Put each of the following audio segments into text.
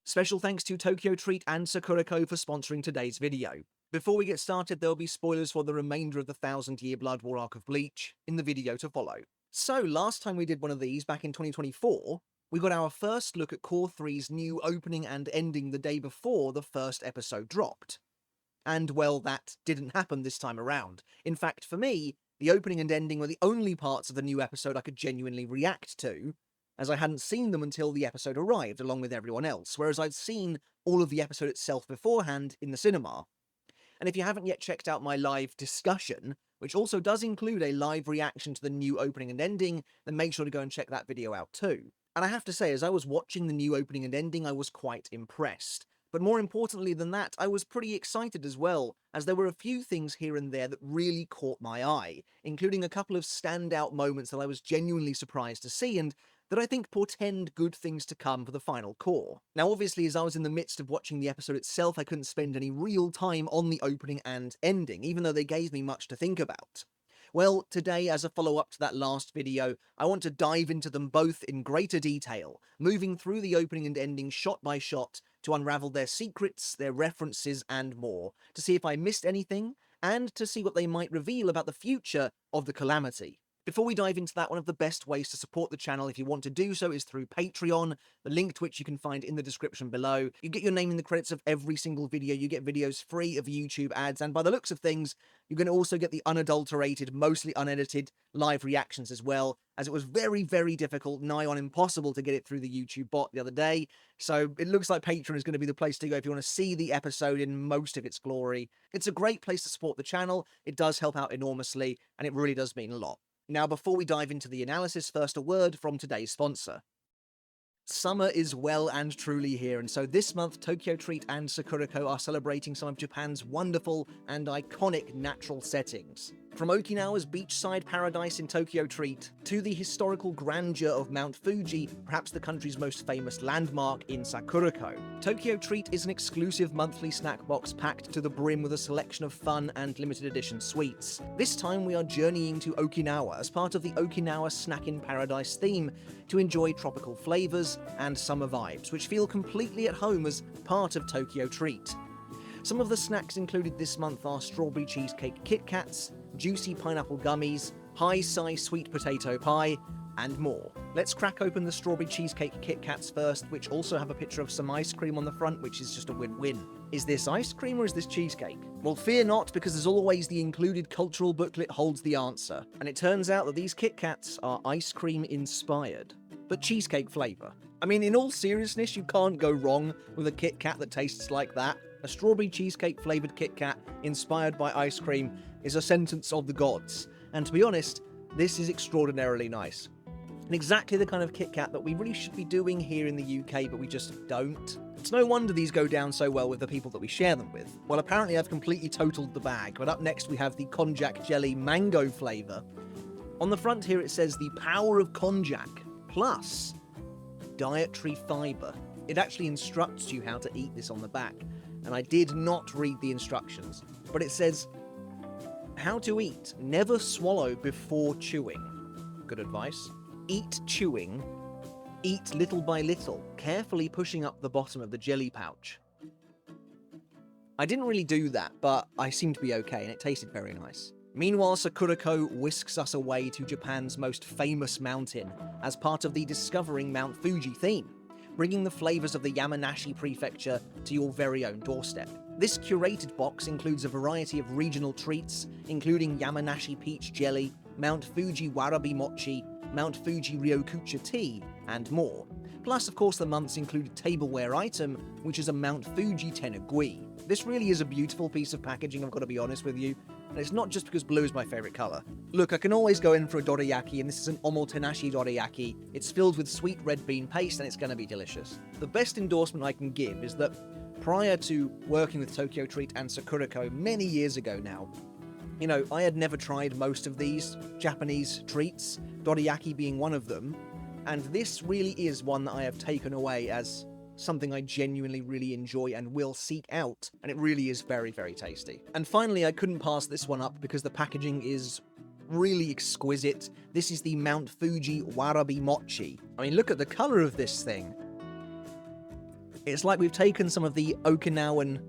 Special thanks to Tokyo Treat and Sakurako for sponsoring today's video. Before we get started, there'll be spoilers for the remainder of the 1000-year Blood War arc of Bleach in the video to follow. So, last time we did one of these, back in 2024, we got our first look at Core 3's new opening and ending the day before the first episode dropped. And, well, that didn't happen this time around. In fact, for me, the opening and ending were the only parts of the new episode I could genuinely react to, as I hadn't seen them until the episode arrived, along with everyone else, whereas I'd seen all of the episode itself beforehand in the cinema. And if you haven't yet checked out my live discussion, which also does include a live reaction to the new opening and ending, then make sure to go and check that video out too. And I have to say, as I was watching the new opening and ending, I was quite impressed. But more importantly than that, I was pretty excited as well, as there were a few things here and there that really caught my eye, including a couple of standout moments that I was genuinely surprised to see, and that I think portend good things to come for the final core. Now obviously, as I was in the midst of watching the episode itself, I couldn't spend any real time on the opening and ending, even though they gave me much to think about. Well, today, as a follow-up to that last video, I want to dive into them both in greater detail, moving through the opening and ending shot by shot to unravel their secrets, their references, and more, to see if I missed anything, and to see what they might reveal about the future of the Calamity. Before we dive into that, one of the best ways to support the channel if you want to do so is through Patreon, the link to which you can find in the description below. You get your name in the credits of every single video, you get videos free of YouTube ads, and by the looks of things, you're going to also get the unadulterated, mostly unedited live reactions as well, as it was very, very difficult, nigh on impossible to get it through the YouTube bot the other day, so it looks like Patreon is going to be the place to go if you want to see the episode in most of its glory. It's a great place to support the channel, it does help out enormously, and it really does mean a lot. Now, before we dive into the analysis, first a word from today's sponsor. Summer is well and truly here, and so this month Tokyo Treat and Sakurako are celebrating some of Japan's wonderful and iconic natural settings. From Okinawa's beachside paradise in Tokyo Treat, to the historical grandeur of Mount Fuji, perhaps the country's most famous landmark in Sakurako. Tokyo Treat is an exclusive monthly snack box packed to the brim with a selection of fun and limited edition sweets. This time we are journeying to Okinawa as part of the Okinawa Snack in Paradise theme to enjoy tropical flavors and summer vibes, which feel completely at home as part of Tokyo Treat. Some of the snacks included this month are strawberry cheesecake Kit Kats, juicy pineapple gummies, high-size sweet potato pie, and more. Let's crack open the strawberry cheesecake Kit Kats first, which also have a picture of some ice cream on the front, which is just a win-win. Is this ice cream or is this cheesecake? Well, fear not, because as always, the included cultural booklet holds the answer, and it turns out that these Kit Kats are ice cream inspired, but cheesecake flavour. I mean, in all seriousness, you can't go wrong with a Kit Kat that tastes like that. A strawberry cheesecake flavoured Kit Kat inspired by ice cream is a sentence of the gods, and to be honest, this is extraordinarily nice. And exactly the kind of Kit Kat that we really should be doing here in the UK, but we just don't. It's no wonder these go down so well with the people that we share them with. Well, apparently I've completely totaled the bag, but up next we have the konjac jelly mango flavour. On the front here it says the power of konjac, plus dietary fibre. It actually instructs you how to eat this on the back, and I did not read the instructions, but it says, how to eat, never swallow before chewing. Good advice. Eat chewing, eat little by little, carefully pushing up the bottom of the jelly pouch. I didn't really do that, but I seemed to be okay, and it tasted very nice. Meanwhile, Sakurako whisks us away to Japan's most famous mountain as part of the Discovering Mount Fuji theme, bringing the flavours of the Yamanashi prefecture to your very own doorstep. This curated box includes a variety of regional treats, including Yamanashi peach jelly, Mount Fuji warabi mochi, Mount Fuji ryokucha tea, and more. Plus, of course, the month's included tableware item, which is a Mount Fuji tenugui. This really is a beautiful piece of packaging, I've got to be honest with you, and it's not just because blue is my favourite colour. Look, I can always go in for a dorayaki, and this is an omotenashi dorayaki. It's filled with sweet red bean paste, and it's going to be delicious. The best endorsement I can give is that prior to working with Tokyo Treat and Sakurako many years ago now, you know, I had never tried most of these Japanese treats, dorayaki being one of them, and this really is one that I have taken away as something I genuinely really enjoy and will seek out, and it really is very, very tasty. And finally, I couldn't pass this one up because the packaging is really exquisite. This is the Mount Fuji warabi mochi. I mean, look at the colour of this thing. It's like we've taken some of the Okinawan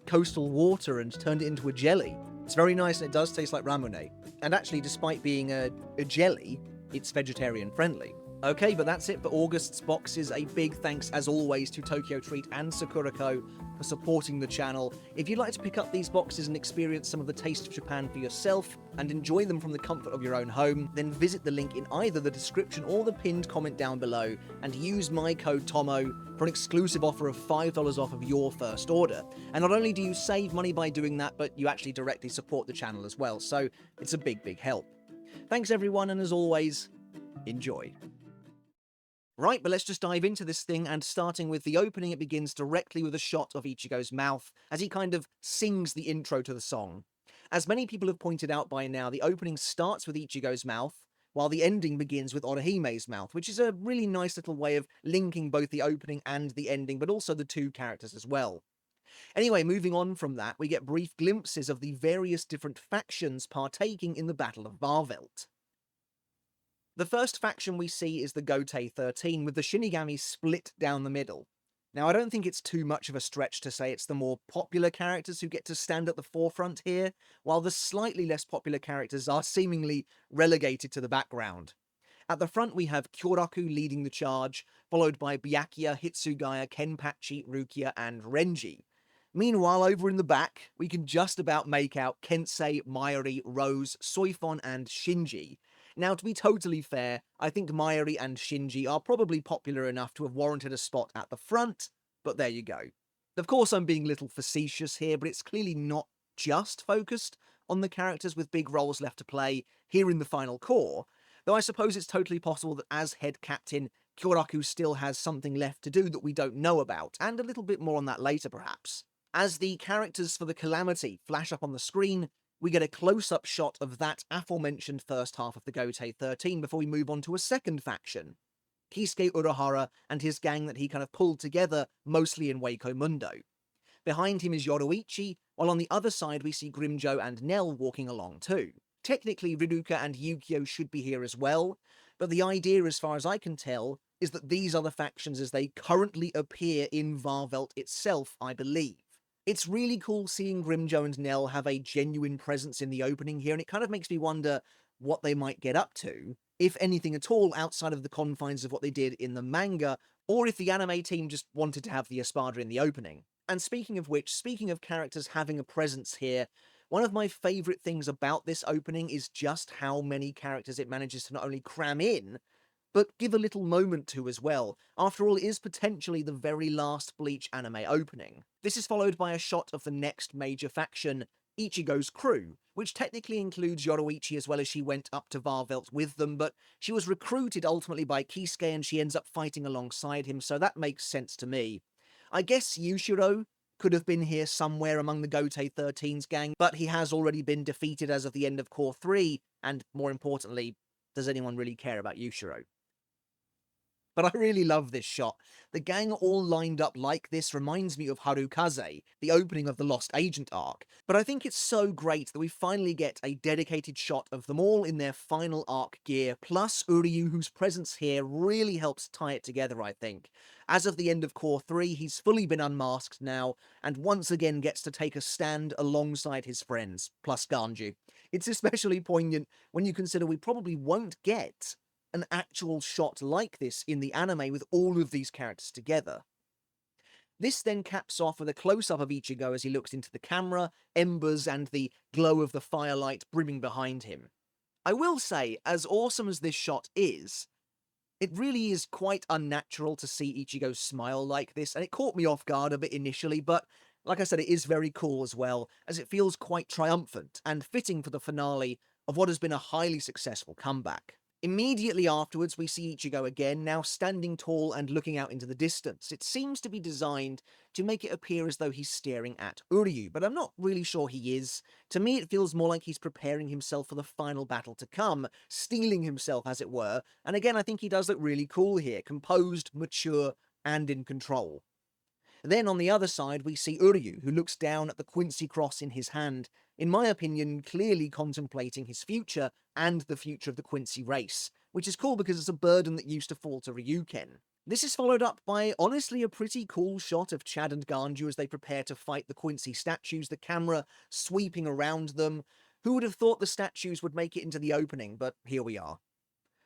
coastal water and turned it into a jelly. It's very nice and it does taste like ramune. And actually, despite being a jelly, it's vegetarian friendly. Okay, but that's it for August's boxes. A big thanks, as always, to Tokyo Treat and Sakurako for supporting the channel. If you'd like to pick up these boxes and experience some of the taste of Japan for yourself, and enjoy them from the comfort of your own home, then visit the link in either the description or the pinned comment down below, and use my code TOMO for an exclusive offer of $5 off of your first order. And not only do you save money by doing that, but you actually directly support the channel as well, so it's a big, big help. Thanks everyone, and as always, enjoy. Right, but let's just dive into this thing, and starting with the opening, it begins directly with a shot of Ichigo's mouth as he kind of sings the intro to the song. As many people have pointed out by now, the opening starts with Ichigo's mouth, while the ending begins with Orihime's mouth, which is a really nice little way of linking both the opening and the ending, but also the two characters as well. Anyway, moving on from that, we get brief glimpses of the various different factions partaking in the Battle of Varvelt. The first faction we see is the Gotei 13, with the Shinigami split down the middle. Now, I don't think it's too much of a stretch to say it's the more popular characters who get to stand at the forefront here, while the slightly less popular characters are seemingly relegated to the background. At the front we have Kyoraku leading the charge, followed by Byakuya, Hitsugaya, Kenpachi, Rukia, and Renji. Meanwhile, over in the back, we can just about make out Kensei, Mayuri, Rose, Soifon, and Shinji. Now, to be totally fair, I think Mayuri and Shinji are probably popular enough to have warranted a spot at the front, but there you go. Of course, I'm being a little facetious here, but it's clearly not just focused on the characters with big roles left to play here in the final core, though I suppose it's totally possible that as head captain, Kyoraku still has something left to do that we don't know about, and a little bit more on that later perhaps. As the characters for the Calamity flash up on the screen, we get a close-up shot of that aforementioned first half of the Gotei 13 before we move on to a second faction, Kisuke Urahara and his gang that he kind of pulled together mostly in Waco Mundo. Behind him is Yoruichi, while on the other side we see Grimjo and Nell walking along too. Technically, Riruka and Yukio should be here as well, but the idea, as far as I can tell, is that these are the factions as they currently appear in Varvelt itself, I believe. It's really cool seeing Grimjo and Nell have a genuine presence in the opening here, and it kind of makes me wonder what they might get up to, if anything at all, outside of the confines of what they did in the manga, or if the anime team just wanted to have the Espada in the opening. And speaking of which, speaking of characters having a presence here, one of my favourite things about this opening is just how many characters it manages to not only cram in, but give a little moment to as well. After all, it is potentially the very last Bleach anime opening. This is followed by a shot of the next major faction, Ichigo's crew, which technically includes Yoruichi as well, as she went up to Varvelt with them, but she was recruited ultimately by Kisuke and she ends up fighting alongside him, so that makes sense to me. I guess Yushiro could have been here somewhere among the Gotei 13's gang, but he has already been defeated as of the end of Core 3, and more importantly, does anyone really care about Yushiro? But I really love this shot. The gang all lined up like this reminds me of Harukaze, the opening of the Lost Agent arc, but I think it's so great that we finally get a dedicated shot of them all in their final arc gear, plus Uryu, whose presence here really helps tie it together, I think. As of the end of Core 3, he's fully been unmasked now, and once again gets to take a stand alongside his friends, plus Ganju. It's especially poignant when you consider we probably won't get an actual shot like this in the anime with all of these characters together. This then caps off with a close-up of Ichigo as he looks into the camera, embers and the glow of the firelight brimming behind him. I will say, as awesome as this shot is, it really is quite unnatural to see Ichigo smile like this, and it caught me off guard a bit initially, but like I said, it is very cool as well, as it feels quite triumphant and fitting for the finale of what has been a highly successful comeback. Immediately afterwards, we see Ichigo again, now standing tall and looking out into the distance. It seems to be designed to make it appear as though he's staring at Uryu, but I'm not really sure he is. To me, it feels more like he's preparing himself for the final battle to come, steeling himself, as it were, and again, I think he does look really cool here, composed, mature, and in control. Then on the other side, we see Uryu, who looks down at the Quincy cross in his hand, in my opinion, clearly contemplating his future and the future of the Quincy race, which is cool because it's a burden that used to fall to Ryuken. This is followed up by, honestly, a pretty cool shot of Chad and Ganju as they prepare to fight the Quincy statues, the camera sweeping around them. Who would have thought the statues would make it into the opening, but here we are.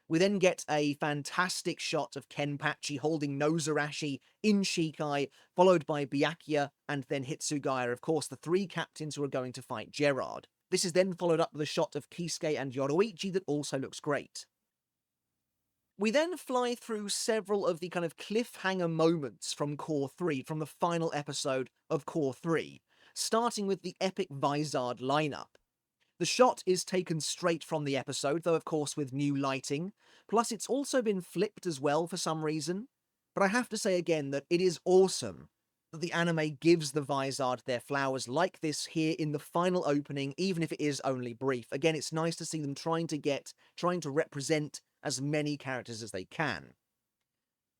We then get a fantastic shot of Kenpachi holding Nozarashi in Shikai, followed by Byakuya and then Hitsugaya, of course, the three captains who are going to fight Gerard. This is then followed up with a shot of Kisuke and Yoruichi that also looks great. We then fly through several of the kind of cliffhanger moments from Cour 3, from the final episode of Cour 3, starting with the epic Vizard lineup. The shot is taken straight from the episode, though of course with new lighting, plus it's also been flipped as well for some reason. But I have to say again that it is awesome that the anime gives the Vizard their flowers like this here in the final opening, even if it is only brief. Again, it's nice to see them trying to represent as many characters as they can.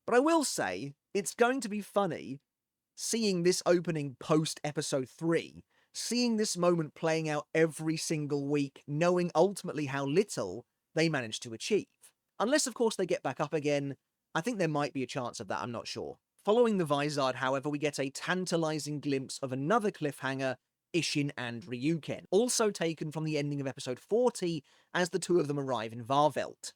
But I will say, it's going to be funny seeing this opening post episode 3, seeing this moment playing out every single week, knowing ultimately how little they managed to achieve. Unless, of course, they get back up again. I think there might be a chance of that, I'm not sure. Following the Vizard, however, we get a tantalizing glimpse of another cliffhanger, Isshin and Ryuken, also taken from the ending of episode 40 as the two of them arrive in Varvelt.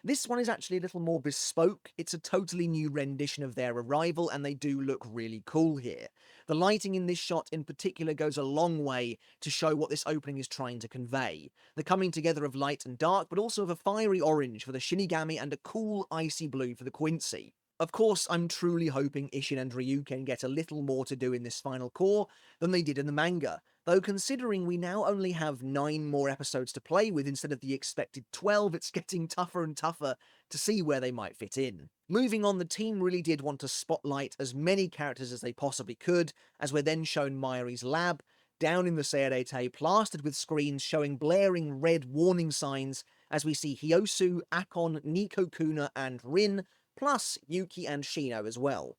This one is actually a little more bespoke. It's a totally new rendition of their arrival, and they do look really cool here. The lighting in this shot in particular goes a long way to show what this opening is trying to convey. The coming together of light and dark, but also of a fiery orange for the Shinigami and a cool icy blue for the Quincy. Of course, I'm truly hoping Isshin and Ryuken get a little more to do in this final cour than they did in the manga, though considering we now only have 9 more episodes to play with instead of the expected 12, it's getting tougher and tougher to see where they might fit in. Moving on, the team really did want to spotlight as many characters as they possibly could, as we're then shown Mayuri's lab, down in the Seirete, plastered with screens showing blaring red warning signs as we see Hyosu, Akon, Nico Kuna, and Rin, plus Yuki and Shino as well.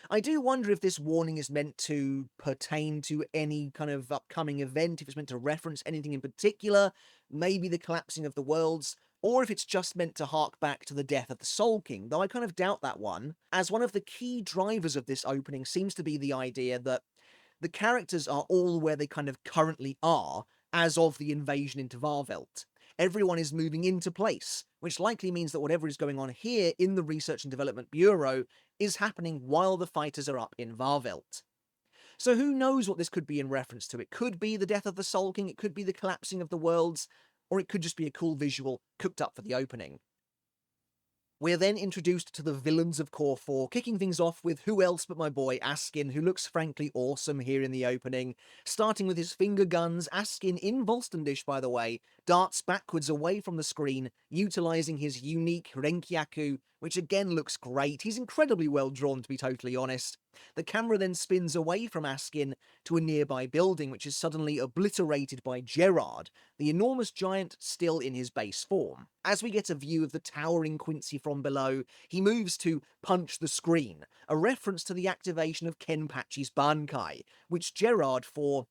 I do wonder if this warning is meant to pertain to any kind of upcoming event, if it's meant to reference anything in particular, maybe the collapsing of the worlds, or if it's just meant to hark back to the death of the Soul King, though I kind of doubt that one, as one of the key drivers of this opening seems to be the idea that the characters are all where they kind of currently are as of the invasion into Varvelt. Everyone is moving into place, which likely means that whatever is going on here in the Research and Development Bureau is happening while the fighters are up in Varvelt. So who knows what this could be in reference to? It could be the death of the Soul King, it could be the collapsing of the worlds, or it could just be a cool visual cooked up for the opening. We're then introduced to the villains of Cour 4, kicking things off with who else but my boy Askin, who looks frankly awesome here in the opening. Starting with his finger guns, Askin, in Volstendish by the way, darts backwards away from the screen, utilising his unique Renkyaku, which again looks great. He's incredibly well drawn, to be totally honest. The camera then spins away from Askin to a nearby building, which is suddenly obliterated by Gerard, the enormous giant still in his base form. As we get a view of the towering Quincy from below, he moves to punch the screen, a reference to the activation of Kenpachi's Bankai, which Gerard, for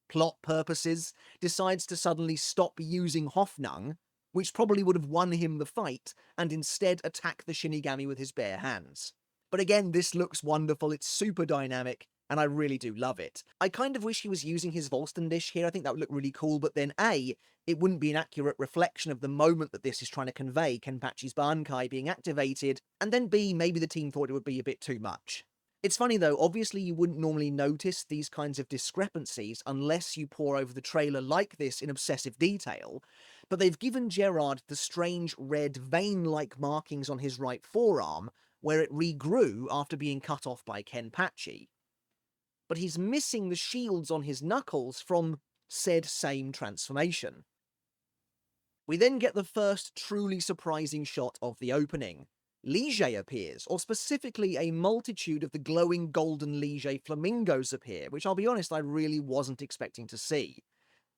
plot purposes, decides to suddenly stop using Hoffnung, which probably would have won him the fight, and instead attack the Shinigami with his bare hands. But again, this looks wonderful, it's super dynamic, and I really do love it. I kind of wish he was using his Volstendish here, I think that would look really cool, but then A, it wouldn't be an accurate reflection of the moment that this is trying to convey, Kenpachi's Bankai being activated, and then B, maybe the team thought it would be a bit too much. It's funny though, obviously you wouldn't normally notice these kinds of discrepancies unless you pore over the trailer like this in obsessive detail, but they've given Gerard the strange red vein-like markings on his right forearm, where it regrew after being cut off by Kenpachi. But he's missing the shields on his knuckles from said same transformation. We then get the first truly surprising shot of the opening. Liege appears, or specifically a multitude of the glowing golden Liege flamingos appear, which I'll be honest, I really wasn't expecting to see.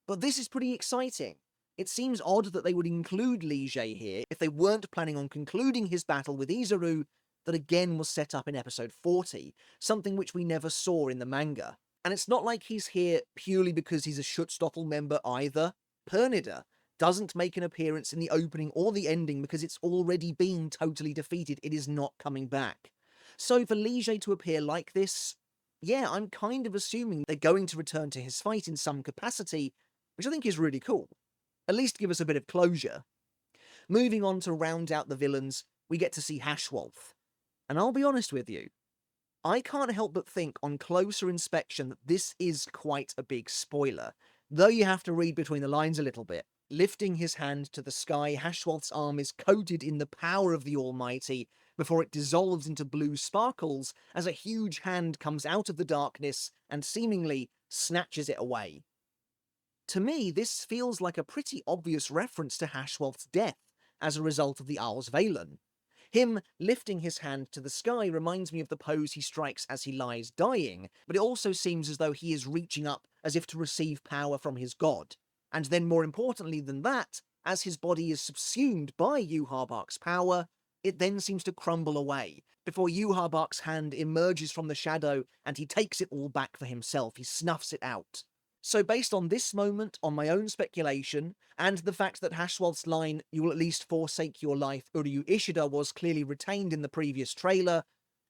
But this is pretty exciting. It seems odd that they would include Liege here if they weren't planning on concluding his battle with Izuru that again was set up in episode 40, something which we never saw in the manga. And it's not like he's here purely because he's a Schutzstaffel member either. Pernida, doesn't make an appearance in the opening or the ending because it's already been totally defeated. It is not coming back. So for Lige to appear like this, yeah, I'm kind of assuming they're going to return to his fight in some capacity, which I think is really cool. At least give us a bit of closure. Moving on to round out the villains, we get to see Hashwolf. And I'll be honest with you, I can't help but think on closer inspection that this is quite a big spoiler, though you have to read between the lines a little bit. Lifting his hand to the sky, Hashwolf's arm is coated in the power of the Almighty before it dissolves into blue sparkles as a huge hand comes out of the darkness and seemingly snatches it away. To me, this feels like a pretty obvious reference to Hashwolf's death as a result of the Owl's Valen. Him lifting his hand to the sky reminds me of the pose he strikes as he lies dying, but it also seems as though he is reaching up as if to receive power from his god. And then more importantly than that, as his body is subsumed by Yhwach's power, it then seems to crumble away, before Yhwach's hand emerges from the shadow and he takes it all back for himself, he snuffs it out. So based on this moment, on my own speculation, and the fact that Hashwolf's line, "You will at least forsake your life, Uryu Ishida," was clearly retained in the previous trailer,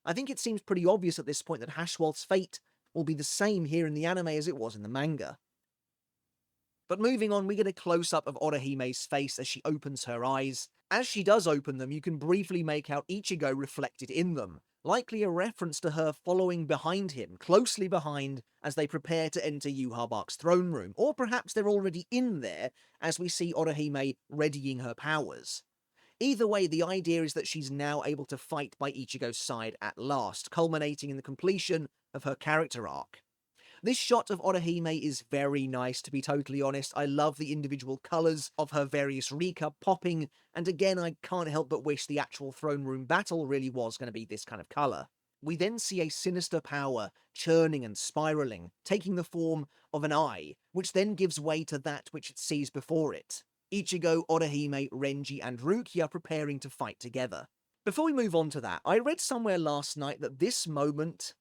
I think it seems pretty obvious at this point that Hashwolf's fate will be the same here in the anime as it was in the manga. But moving on, we get a close-up of Orihime's face as she opens her eyes. As she does open them, you can briefly make out Ichigo reflected in them, likely a reference to her following behind him, closely behind, as they prepare to enter Yhwach's throne room, or perhaps they're already in there, as we see Orihime readying her powers. Either way, the idea is that she's now able to fight by Ichigo's side at last, culminating in the completion of her character arc. This shot of Orihime is very nice, to be totally honest. I love the individual colours of her various Rika popping, and again, I can't help but wish the actual throne room battle really was going to be this kind of colour. We then see a sinister power churning and spiralling, taking the form of an eye, which then gives way to that which it sees before it. Ichigo, Orihime, Renji, and Rukia preparing to fight together. Before we move on to that, I read somewhere last night that this moment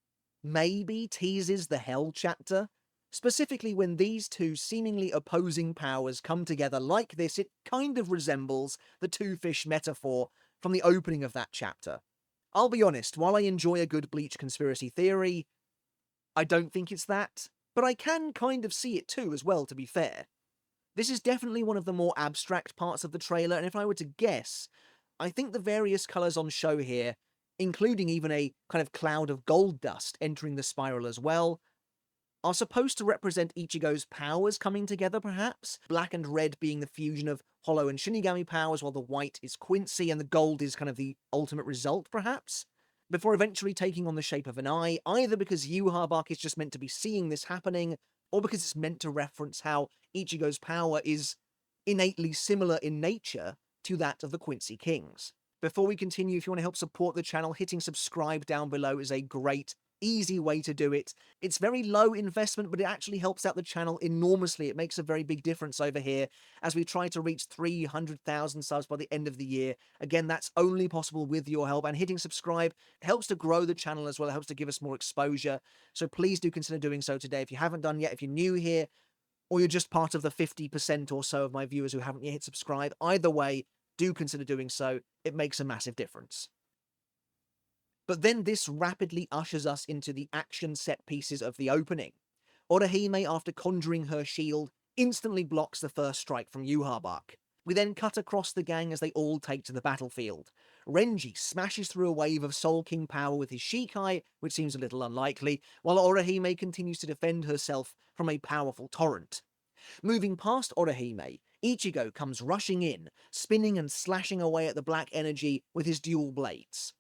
maybe teases the Hell chapter. Specifically, when these two seemingly opposing powers come together like this, it kind of resembles the two fish metaphor from the opening of that chapter. I'll be honest, while I enjoy a good Bleach conspiracy theory, I don't think it's that, but I can kind of see it too as well, to be fair. This is definitely one of the more abstract parts of the trailer, and if I were to guess, I think the various colours on show here, including even a kind of cloud of gold dust entering the spiral as well, are supposed to represent Ichigo's powers coming together, perhaps? Black and red being the fusion of Hollow and Shinigami powers, while the white is Quincy, and the gold is kind of the ultimate result, perhaps? Before eventually taking on the shape of an eye, either because Yhwach is just meant to be seeing this happening, or because it's meant to reference how Ichigo's power is innately similar in nature to that of the Quincy Kings. Before we continue, if you want to help support the channel, hitting subscribe down below is a great, easy way to do it. It's very low investment, but it actually helps out the channel enormously. It makes a very big difference over here as we try to reach 300,000 subs by the end of the year. Again, that's only possible with your help, and hitting subscribe helps to grow the channel as well. It helps to give us more exposure. So please do consider doing so today if you haven't done yet. If you're new here, or you're just part of the 50% or so of my viewers who haven't yet hit subscribe, either way, do consider doing so. It makes a massive difference. But then this rapidly ushers us into the action set pieces of the opening. Orihime, after conjuring her shield, instantly blocks the first strike from Yhwach. We then cut across the gang as they all take to the battlefield. Renji smashes through a wave of Soul King power with his Shikai, which seems a little unlikely, while Orihime continues to defend herself from a powerful torrent. Moving past Orihime, Ichigo comes rushing in, spinning and slashing away at the black energy with his dual blades.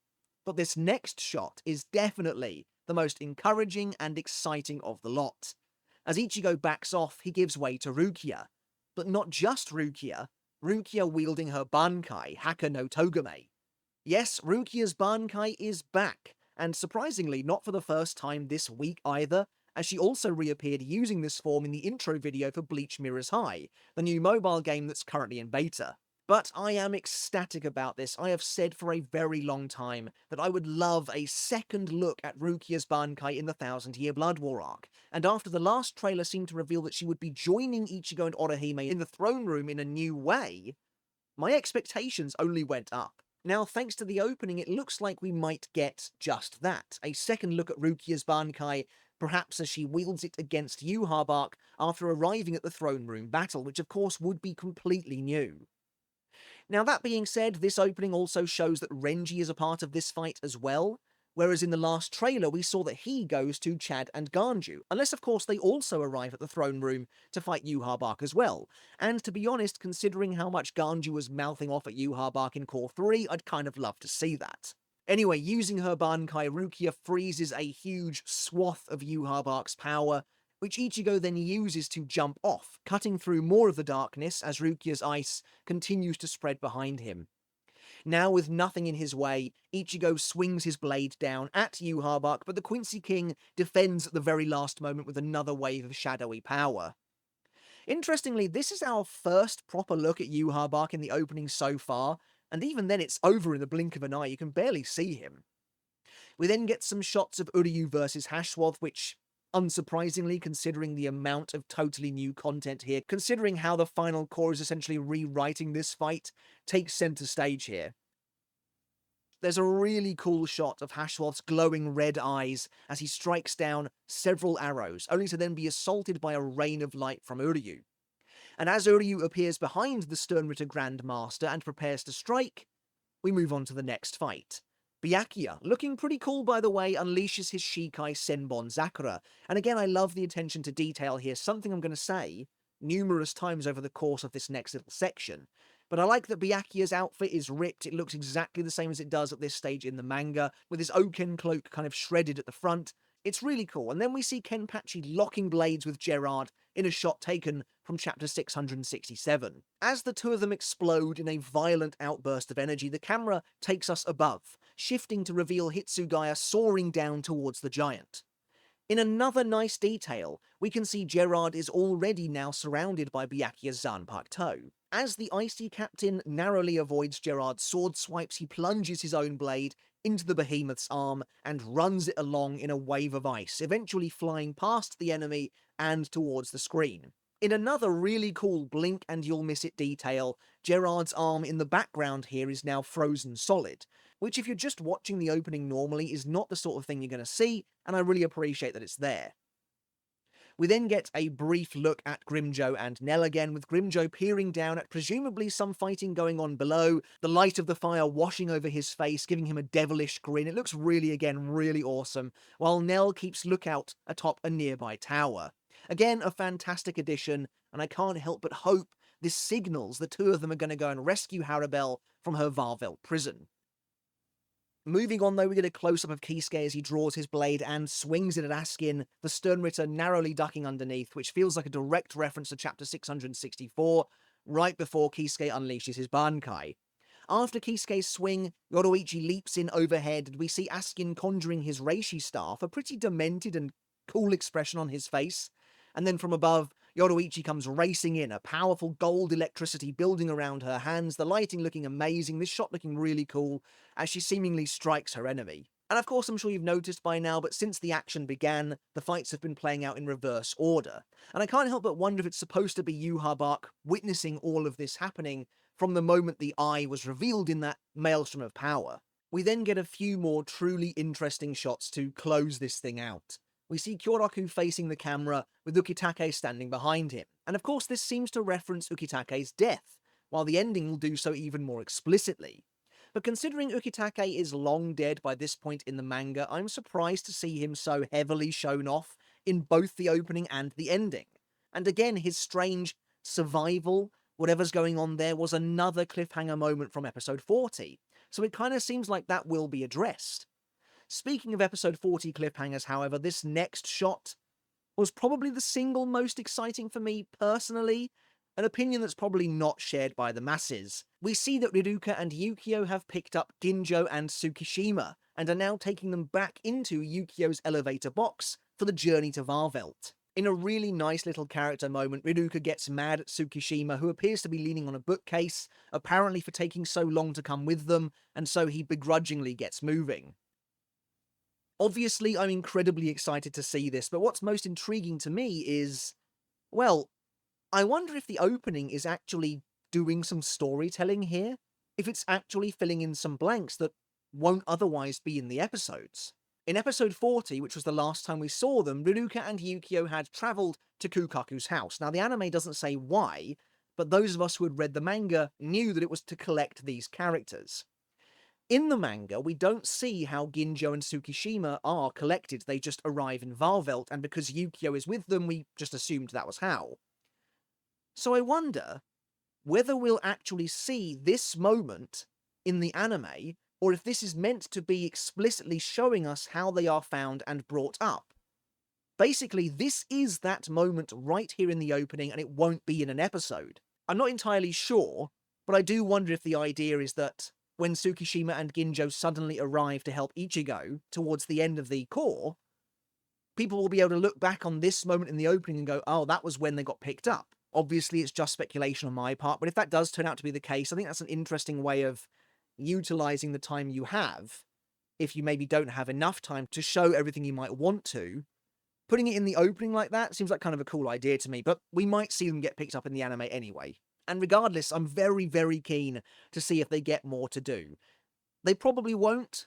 But this next shot is definitely the most encouraging and exciting of the lot. As Ichigo backs off, he gives way to Rukia. But not just Rukia, Rukia wielding her Bankai, Haka no Togame. Yes, Rukia's Bankai is back, and surprisingly not for the first time this week either, as she also reappeared using this form in the intro video for Bleach Mirror's High, the new mobile game that's currently in beta. But I am ecstatic about this. I have said for a very long time that I would love a second look at Rukia's Bankai in the Thousand Year Blood War arc, and after the last trailer seemed to reveal that she would be joining Ichigo and Orihime in the throne room in a new way, my expectations only went up. Now, thanks to the opening, it looks like we might get just that. A second look at Rukia's Bankai, perhaps as she wields it against Yhwach after arriving at the throne room battle, which of course would be completely new. Now, that being said, this opening also shows that Renji is a part of this fight as well, whereas in the last trailer we saw that he goes to Chad and Ganju, unless of course they also arrive at the throne room to fight Yhwach as well. And to be honest, considering how much Ganju was mouthing off at Yhwach in Core 3, I'd kind of love to see that. Anyway, using her Bankai, Rukia freezes a huge swath of Yhwach's power, which Ichigo then uses to jump off, cutting through more of the darkness as Rukia's ice continues to spread behind him. Now, with nothing in his way, Ichigo swings his blade down at Yhwach, but the Quincy King defends at the very last moment with another wave of shadowy power. Interestingly, this is our first proper look at Yhwach in the opening so far, and even then it's over in the blink of an eye, you can barely see him. We then get some shots of Uryu versus Hashwath, which, unsurprisingly, considering the amount of totally new content here, considering how the final core is essentially rewriting this fight, takes center stage here. There's a really cool shot of Hashwath's glowing red eyes as he strikes down several arrows, only to then be assaulted by a rain of light from Uryu. And as Uryu appears behind the Sternritter Grand Master and prepares to strike, we move on to the next fight. Byakuya, looking pretty cool by the way, unleashes his Shikai Senbon Zakura, and again I love the attention to detail here, something I'm going to say numerous times over the course of this next little section. But I like that Byakuya's outfit is ripped, it looks exactly the same as it does at this stage in the manga, with his Oken cloak kind of shredded at the front. It's really cool, and then we see Kenpachi locking blades with Gerard in a shot taken from chapter 667. As the two of them explode in a violent outburst of energy, the camera takes us above, shifting to reveal Hitsugaya soaring down towards the giant. In another nice detail, we can see Gerard is already now surrounded by Byakuya's Zanpakuto. As the icy captain narrowly avoids Gerard's sword swipes, he plunges his own blade into the behemoth's arm and runs it along in a wave of ice, eventually flying past the enemy and towards the screen. In another really cool blink and you'll miss it detail, Gerard's arm in the background here is now frozen solid, which if you're just watching the opening normally is not the sort of thing you're going to see, and I really appreciate that it's there. We then get a brief look at Grimjo and Nell again, with Grimjo peering down at presumably some fighting going on below, the light of the fire washing over his face, giving him a devilish grin. It looks really awesome, while Nell keeps lookout atop a nearby tower. Again, a fantastic addition, and I can't help but hope this signals the two of them are going to go and rescue Harabel from her Varvel prison. Moving on though, we get a close-up of Kisuke as he draws his blade and swings it at Askin, the Sternritter narrowly ducking underneath, which feels like a direct reference to chapter 664, right before Kisuke unleashes his Bankai. After Kisuke's swing, Yoroichi leaps in overhead, and we see Askin conjuring his Reishi staff, a pretty demented and cool expression on his face, and then from above, Yoroichi comes racing in, a powerful gold electricity building around her hands, the lighting looking amazing, this shot looking really cool, as she seemingly strikes her enemy. And of course I'm sure you've noticed by now, but since the action began, the fights have been playing out in reverse order. And I can't help but wonder if it's supposed to be Yhwach witnessing all of this happening from the moment the eye was revealed in that maelstrom of power. We then get a few more truly interesting shots to close this thing out. We see Kyoraku facing the camera, with Ukitake standing behind him, and of course this seems to reference Ukitake's death, while the ending will do so even more explicitly. But considering Ukitake is long dead by this point in the manga, I'm surprised to see him so heavily shown off in both the opening and the ending. And again, his strange survival, whatever's going on there, was another cliffhanger moment from episode 40, so it kind of seems like that will be addressed. Speaking of episode 40 cliffhangers, however, this next shot was probably the single most exciting for me personally, an opinion that's probably not shared by the masses. We see that Riruka and Yukio have picked up Ginjo and Tsukishima, and are now taking them back into Yukio's elevator box for the journey to Varvelt. In a really nice little character moment, Riruka gets mad at Tsukishima, who appears to be leaning on a bookcase, apparently for taking so long to come with them, and so he begrudgingly gets moving. Obviously, I'm incredibly excited to see this, but what's most intriguing to me is, well, I wonder if the opening is actually doing some storytelling here, if it's actually filling in some blanks that won't otherwise be in the episodes. In episode 40, which was the last time we saw them, Riruka and Yukio had travelled to Kukaku's house. Now, the anime doesn't say why, but those of us who had read the manga knew that it was to collect these characters. In the manga, we don't see how Ginjo and Tsukishima are collected, they just arrive in Varvelt, and because Yukio is with them, we just assumed that was how. So I wonder whether we'll actually see this moment in the anime, or if this is meant to be explicitly showing us how they are found and brought up. Basically, this is that moment right here in the opening, and it won't be in an episode. I'm not entirely sure, but I do wonder if the idea is that when Tsukishima and Ginjo suddenly arrive to help Ichigo towards the end of the cour, people will be able to look back on this moment in the opening and go, oh, that was when they got picked up. Obviously, it's just speculation on my part, but if that does turn out to be the case, I think that's an interesting way of utilizing the time you have, if you maybe don't have enough time to show everything you might want to. Putting it in the opening like that seems like kind of a cool idea to me, but we might see them get picked up in the anime anyway. And regardless, I'm very, very keen to see if they get more to do. They probably won't,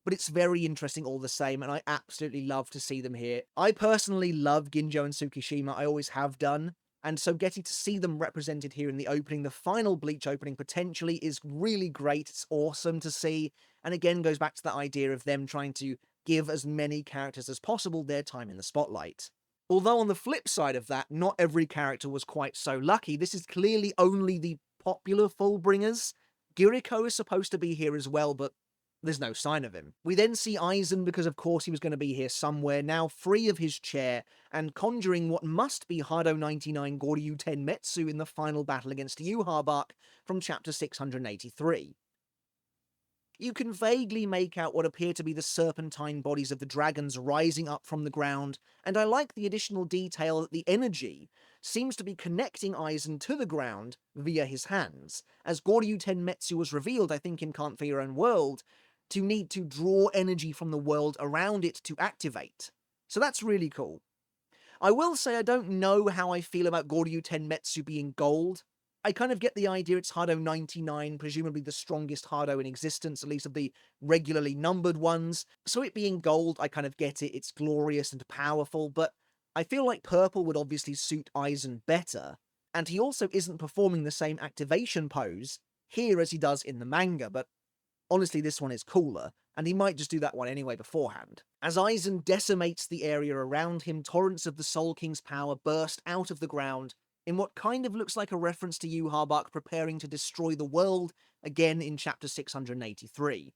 but it's very interesting all the same, and I absolutely love to see them here. I personally love Ginjo and Tsukishima, I always have done, and so getting to see them represented here in the opening, the final Bleach opening potentially, is really great. It's awesome to see, and again goes back to that idea of them trying to give as many characters as possible their time in the spotlight. Although on the flip side of that, not every character was quite so lucky. This is clearly only the popular Fullbringers. Giriko is supposed to be here as well, but there's no sign of him. We then see Aizen, because of course he was going to be here somewhere, now free of his chair, and conjuring what must be Hado 99 Goryu Tenmetsu in the final battle against Yhwach from chapter 683. You can vaguely make out what appear to be the serpentine bodies of the dragons rising up from the ground, and I like the additional detail that the energy seems to be connecting Aizen to the ground via his hands, as Goryu Tenmetsu was revealed, I think, in Can't For Your Own World, to need to draw energy from the world around it to activate. So that's really cool. I will say I don't know how I feel about Goryu Tenmetsu being gold. I kind of get the idea it's Hado 99, presumably the strongest Hado in existence, at least of the regularly numbered ones. So it being gold, I kind of get it, it's glorious and powerful, but I feel like purple would obviously suit Aizen better, and he also isn't performing the same activation pose here as he does in the manga, but honestly this one is cooler, and he might just do that one anyway beforehand. As Aizen decimates the area around him, torrents of the Soul King's power burst out of the ground, in what kind of looks like a reference to Yhwach preparing to destroy the world again in chapter 683.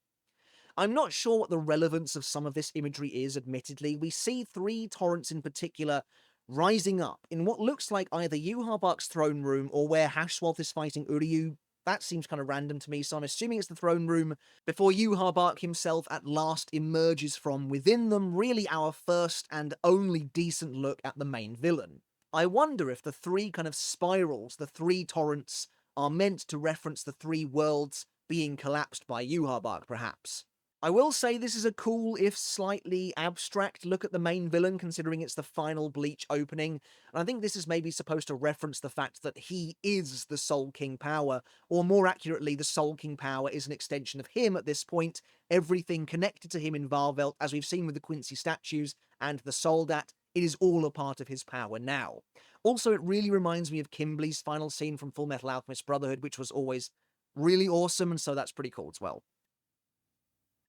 I'm not sure what the relevance of some of this imagery is, admittedly. We see three torrents in particular rising up in what looks like either Yhwach's throne room or where Hashwolf is fighting Uryu. That seems kind of random to me, so I'm assuming it's the throne room, before Yhwach himself at last emerges from within them, really our first and only decent look at the main villain. I wonder if the three kind of spirals, the three torrents, are meant to reference the three worlds being collapsed by Yhwach, perhaps. I will say this is a cool, if slightly abstract, look at the main villain, considering it's the final Bleach opening, and I think this is maybe supposed to reference the fact that he is the Soul King power, or more accurately, the Soul King power is an extension of him at this point, everything connected to him in Varvelt, as we've seen with the Quincy statues and the Soldat, it is all a part of his power now. Also, it really reminds me of Kimberly's final scene from Fullmetal Alchemist Brotherhood, which was always really awesome, and so that's pretty cool as well.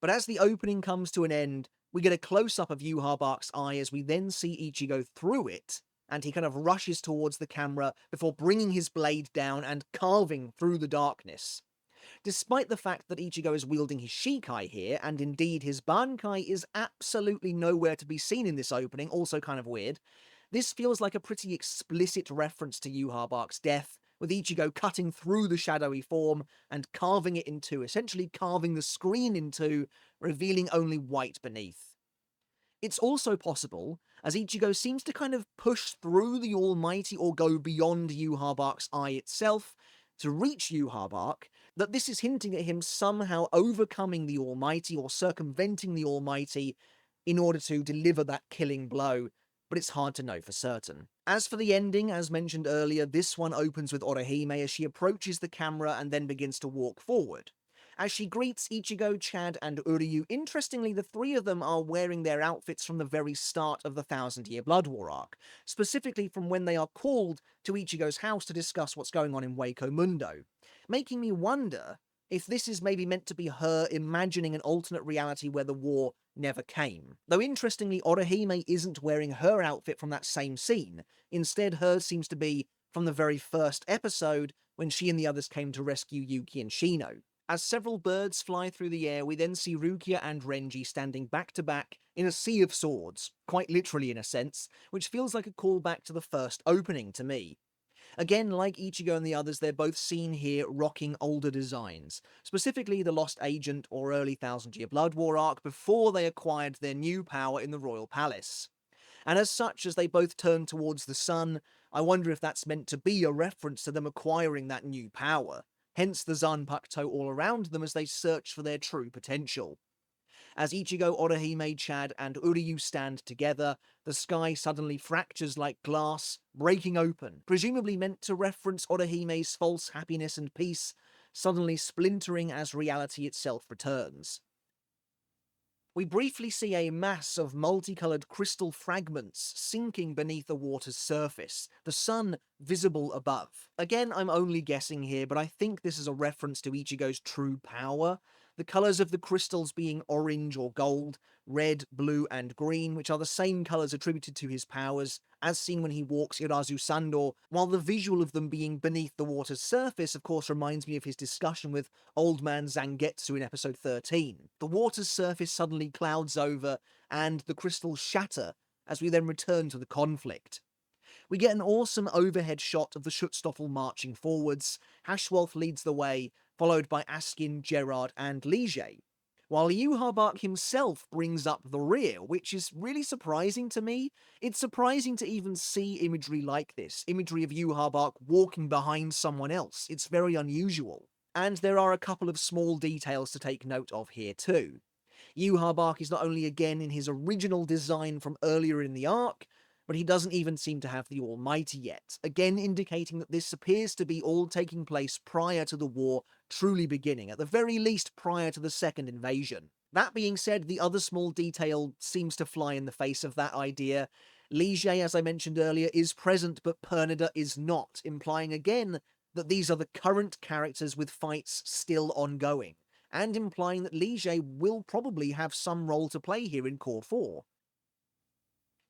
But as the opening comes to an end, we get a close-up of Yhwach's eye as we then see Ichigo through it, and he kind of rushes towards the camera before bringing his blade down and carving through the darkness. Despite the fact that Ichigo is wielding his Shikai here, and indeed his Bankai is absolutely nowhere to be seen in this opening, also kind of weird, this feels like a pretty explicit reference to Yhwach's death, with Ichigo cutting through the shadowy form and carving it in two, essentially carving the screen in two, revealing only white beneath. It's also possible, as Ichigo seems to kind of push through the Almighty or go beyond Yhwach Bark's eye itself to reach Yhwach Bark, that this is hinting at him somehow overcoming the Almighty or circumventing the Almighty in order to deliver that killing blow, but it's hard to know for certain. As for the ending, as mentioned earlier, this one opens with Orihime as she approaches the camera and then begins to walk forward. As she greets Ichigo, Chad, and Uryu, interestingly, the three of them are wearing their outfits from the very start of the Thousand Year Blood War arc, specifically from when they are called to Ichigo's house to discuss what's going on in Waco Mundo, making me wonder if this is maybe meant to be her imagining an alternate reality where the war never came. Though interestingly, Orihime isn't wearing her outfit from that same scene. Instead, hers seems to be from the very first episode when she and the others came to rescue Yuki and Shino. As several birds fly through the air, we then see Rukia and Renji standing back to back in a sea of swords, quite literally in a sense, which feels like a callback to the first opening to me. Again, like Ichigo and the others, they're both seen here rocking older designs, specifically the Lost Agent or early Thousand Year Blood War arc before they acquired their new power in the Royal Palace. And as such, as they both turn towards the sun, I wonder if that's meant to be a reference to them acquiring that new power, hence the Zanpakuto all around them as they search for their true potential. As Ichigo, Orihime, Chad, and Uryu stand together, the sky suddenly fractures like glass, breaking open, presumably meant to reference Orihime's false happiness and peace, suddenly splintering as reality itself returns. We briefly see a mass of multicolored crystal fragments sinking beneath the water's surface, the sun visible above. Again, I'm only guessing here, but I think this is a reference to Ichigo's true power, the colors of the crystals being orange or gold, red, blue, and green, which are the same colors attributed to his powers, as seen when he walks Irazu Sandor, while the visual of them being beneath the water's surface, of course, reminds me of his discussion with Old Man Zangetsu in episode 13. The water's surface suddenly clouds over, and the crystals shatter, as we then return to the conflict. We get an awesome overhead shot of the Schutzstaffel marching forwards. Hashwolf leads the way, followed by Askin, Gerard, and Lige, while Yhwach Bark himself brings up the rear, which is really surprising to me. It's surprising to even see imagery like this, imagery of Yhwach Bark walking behind someone else. It's very unusual. And there are a couple of small details to take note of here too. Yhwach Bark is not only again in his original design from earlier in the arc, but he doesn't even seem to have the Almighty yet, again indicating that this appears to be all taking place prior to the war truly beginning, at the very least prior to the second invasion. That being said, the other small detail seems to fly in the face of that idea. Lige, as I mentioned earlier, is present, but Pernida is not, implying again that these are the current characters with fights still ongoing, and implying that Lige will probably have some role to play here in Core 4.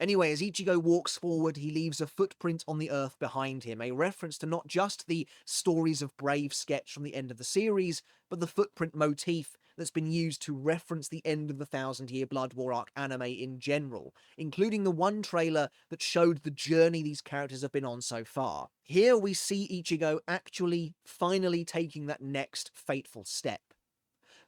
Anyway, as Ichigo walks forward, he leaves a footprint on the earth behind him, a reference to not just the Stories of Brave sketch from the end of the series, but the footprint motif that's been used to reference the end of the Thousand Year Blood War arc anime in general, including the one trailer that showed the journey these characters have been on so far. Here we see Ichigo actually, finally taking that next fateful step.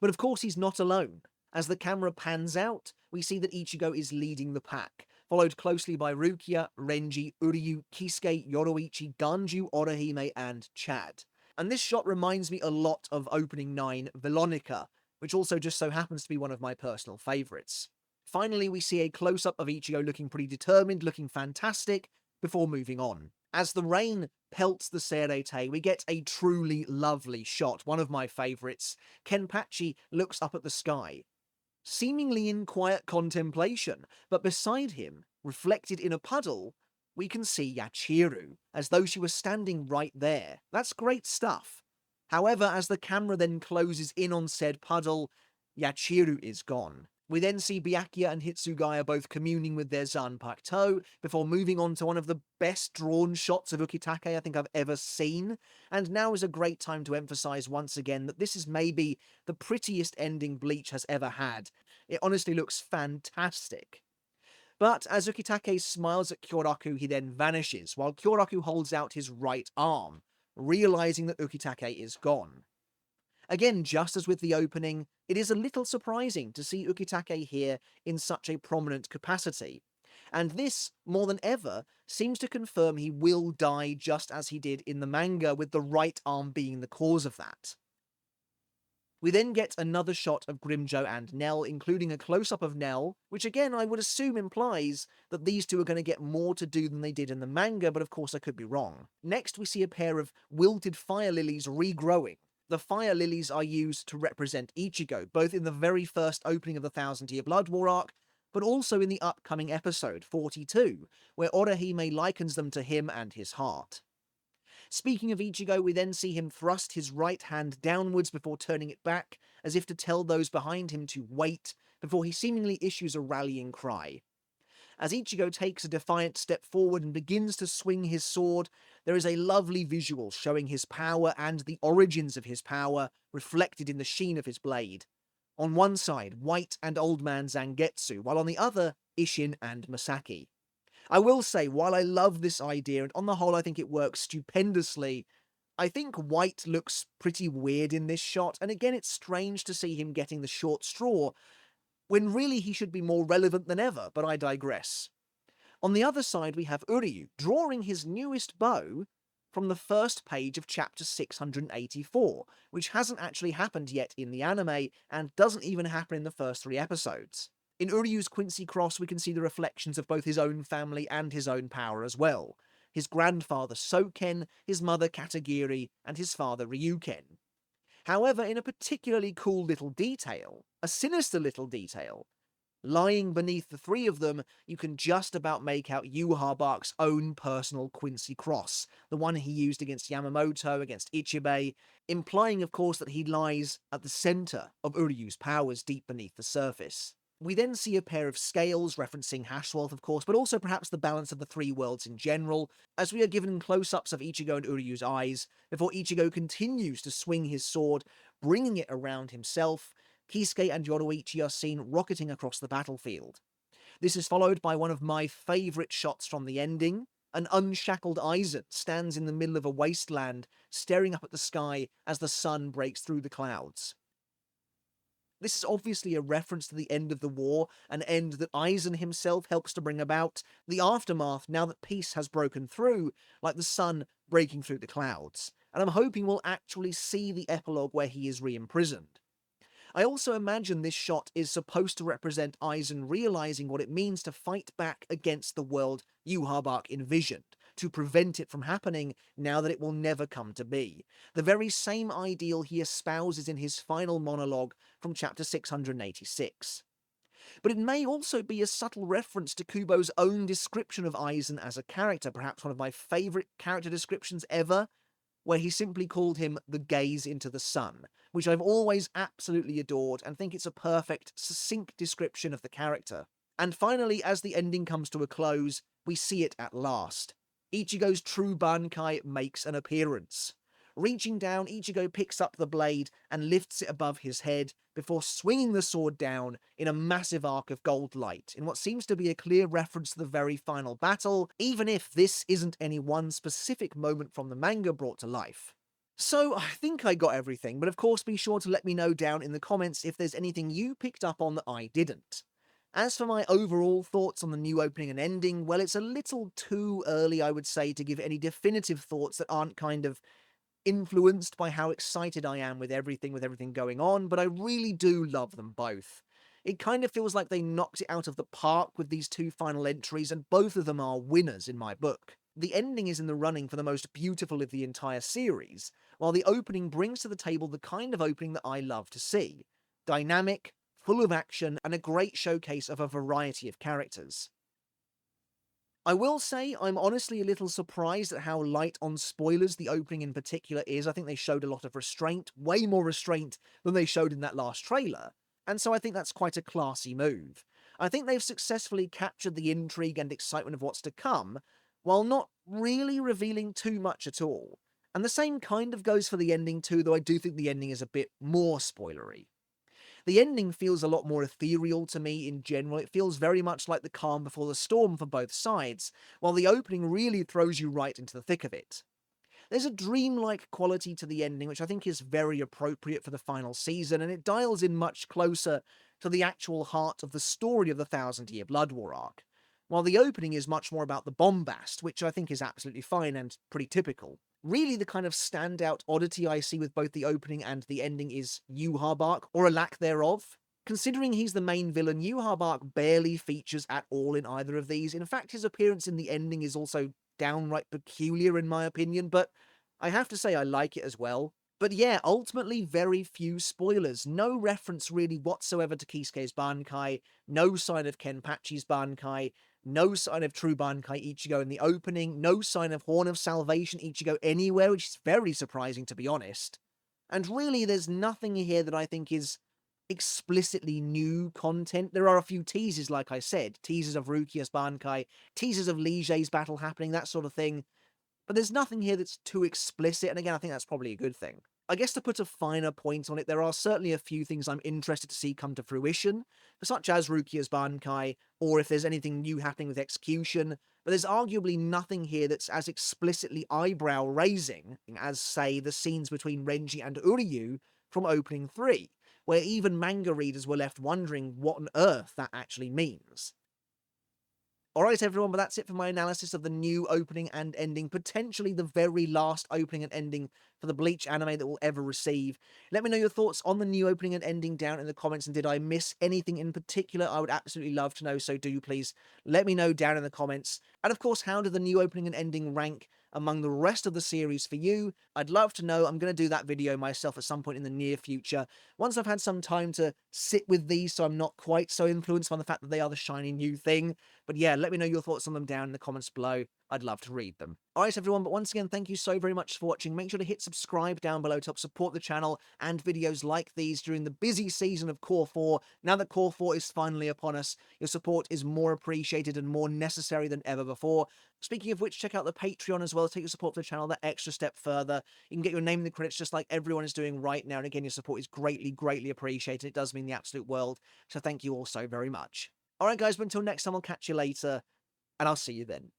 But of course he's not alone. As the camera pans out, we see that Ichigo is leading the pack, followed closely by Rukia, Renji, Uryu, Kisuke, Yoroichi, Ganju, Orihime, and Chad. And this shot reminds me a lot of Opening 9 Velonica, which also just so happens to be one of my personal favourites. Finally, we see a close-up of Ichigo looking pretty determined, looking fantastic, before moving on. As the rain pelts the Serete, we get a truly lovely shot, one of my favourites. Kenpachi looks up at the sky, seemingly in quiet contemplation, but beside him, reflected in a puddle, we can see Yachiru, as though she was standing right there. That's great stuff. However, as the camera then closes in on said puddle, Yachiru is gone. We then see Byakuya and Hitsugaya both communing with their Zanpakuto, before moving on to one of the best drawn shots of Ukitake I think I've ever seen, and now is a great time to emphasize once again that this is maybe the prettiest ending Bleach has ever had. It honestly looks fantastic. But as Ukitake smiles at Kyoraku, he then vanishes, while Kyoraku holds out his right arm, realizing that Ukitake is gone. Again, just as with the opening, it is a little surprising to see Ukitake here in such a prominent capacity. And this, more than ever, seems to confirm he will die just as he did in the manga, with the right arm being the cause of that. We then get another shot of Grimjo and Nell, including a close-up of Nell, which again I would assume implies that these two are going to get more to do than they did in the manga, but of course I could be wrong. Next we see a pair of wilted fire lilies regrowing. The fire lilies are used to represent Ichigo, both in the very first opening of the Thousand Year Blood War arc, but also in the upcoming episode, 42, where Orihime likens them to him and his heart. Speaking of Ichigo, we then see him thrust his right hand downwards before turning it back, as if to tell those behind him to wait, before he seemingly issues a rallying cry. As Ichigo takes a defiant step forward and begins to swing his sword, there is a lovely visual showing his power and the origins of his power reflected in the sheen of his blade. On one side, White and Old Man Zangetsu, while on the other, Isshin and Masaki. I will say, while I love this idea, and on the whole I think it works stupendously, I think White looks pretty weird in this shot, and again it's strange to see him getting the short straw, when really he should be more relevant than ever, but I digress. On the other side we have Uryu, drawing his newest bow from the first page of chapter 684, which hasn't actually happened yet in the anime, and doesn't even happen in the first 3 episodes. In Uryu's Quincy Cross, we can see the reflections of both his own family and his own power as well. His grandfather Soken, his mother Katagiri, and his father Ryuken. However, in a particularly cool little detail, a sinister little detail, lying beneath the 3 of them, you can just about make out Yhwach own personal Quincy Cross, the one he used against Yamamoto, against Ichibei, implying of course that he lies at the centre of Uryu's powers deep beneath the surface. We then see a pair of scales, referencing Hashwealth of course, but also perhaps the balance of the 3 worlds in general, as we are given close-ups of Ichigo and Uryu's eyes, before Ichigo continues to swing his sword, bringing it around himself. Kisuke and Yoruichi are seen rocketing across the battlefield. This is followed by one of my favourite shots from the ending. An unshackled Aizen stands in the middle of a wasteland, staring up at the sky as the sun breaks through the clouds. This is obviously a reference to the end of the war, an end that Aizen himself helps to bring about, the aftermath now that peace has broken through, like the sun breaking through the clouds, and I'm hoping we'll actually see the epilogue where he is re-imprisoned. I also imagine this shot is supposed to represent Aizen realizing what it means to fight back against the world Yhwach envisioned, to prevent it from happening now that it will never come to be. The very same ideal he espouses in his final monologue from chapter 686. But it may also be a subtle reference to Kubo's own description of Aizen as a character, perhaps one of my favourite character descriptions ever, where he simply called him the gaze into the sun, which I've always absolutely adored and think it's a perfect, succinct description of the character. And finally, as the ending comes to a close, we see it at last. Ichigo's true Bankai makes an appearance. Reaching down, Ichigo picks up the blade and lifts it above his head before swinging the sword down in a massive arc of gold light, in what seems to be a clear reference to the very final battle, even if this isn't any one specific moment from the manga brought to life. So, I think I got everything, but of course be sure to let me know down in the comments if there's anything you picked up on that I didn't. As for my overall thoughts on the new opening and ending, well, it's a little too early, I would say, to give any definitive thoughts that aren't kind of influenced by how excited I am with everything going on, but I really do love them both. It kind of feels like they knocked it out of the park with these 2 final entries, and both of them are winners in my book. The ending is in the running for the most beautiful of the entire series, while the opening brings to the table the kind of opening that I love to see. Dynamic, full of action, and a great showcase of a variety of characters. I will say I'm honestly a little surprised at how light on spoilers the opening in particular is. I think they showed a lot of restraint, way more restraint than they showed in that last trailer, and so I think that's quite a classy move. I think they've successfully captured the intrigue and excitement of what's to come, while not really revealing too much at all. And the same kind of goes for the ending too, though I do think the ending is a bit more spoilery. The ending feels a lot more ethereal to me in general. It feels very much like the calm before the storm for both sides, while the opening really throws you right into the thick of it. There's a dreamlike quality to the ending, which I think is very appropriate for the final season, and it dials in much closer to the actual heart of the story of the Thousand Year Blood War arc. While the opening is much more about the bombast, which I think is absolutely fine and pretty typical. Really, the kind of standout oddity I see with both the opening and the ending is Yuha Bark, or a lack thereof. Considering he's the main villain, Yuha Bark barely features at all in either of these. In fact, his appearance in the ending is also downright peculiar in my opinion, but I have to say I like it as well. But yeah, ultimately very few spoilers. No reference really whatsoever to Kisuke's Bankai, no sign of Kenpachi's Bankai, no sign of True Bankai Ichigo in the opening, no sign of Horn of Salvation Ichigo anywhere, which is very surprising to be honest. And really, there's nothing here that I think is explicitly new content. There are a few teasers, like I said, teasers of Rukia's Bankai, teasers of Lige's battle happening, that sort of thing. But there's nothing here that's too explicit, and again, I think that's probably a good thing. I guess to put a finer point on it, there are certainly a few things I'm interested to see come to fruition, such as Rukia's Bankai, or if there's anything new happening with Execution, but there's arguably nothing here that's as explicitly eyebrow-raising as, say, the scenes between Renji and Uryu from Opening 3, where even manga readers were left wondering what on earth that actually means. Alright everyone, but that's it for my analysis of the new opening and ending, potentially the very last opening and ending for the Bleach anime that we'll ever receive. Let me know your thoughts on the new opening and ending down in the comments, and did I miss anything in particular? I would absolutely love to know, so do please let me know down in the comments. And of course, how do the new opening and ending rank among the rest of the series for you? I'd love to know. I'm going to do that video myself at some point in the near future, once I've had some time to sit with these so I'm not quite so influenced by the fact that they are the shiny new thing. But yeah, let me know your thoughts on them down in the comments below. I'd love to read them. Alright everyone, but once again, thank you so very much for watching. Make sure to hit subscribe down below to help support the channel and videos like these during the busy season of Core 4. Now that Core 4 is finally upon us, your support is more appreciated and more necessary than ever before. Speaking of which, check out the Patreon as well to take your support for the channel that extra step further. You can get your name in the credits just like everyone is doing right now, and again, your support is greatly, greatly appreciated. It does mean the absolute world, so thank you all so very much. Alright guys, but until next time, I'll catch you later, and I'll see you then.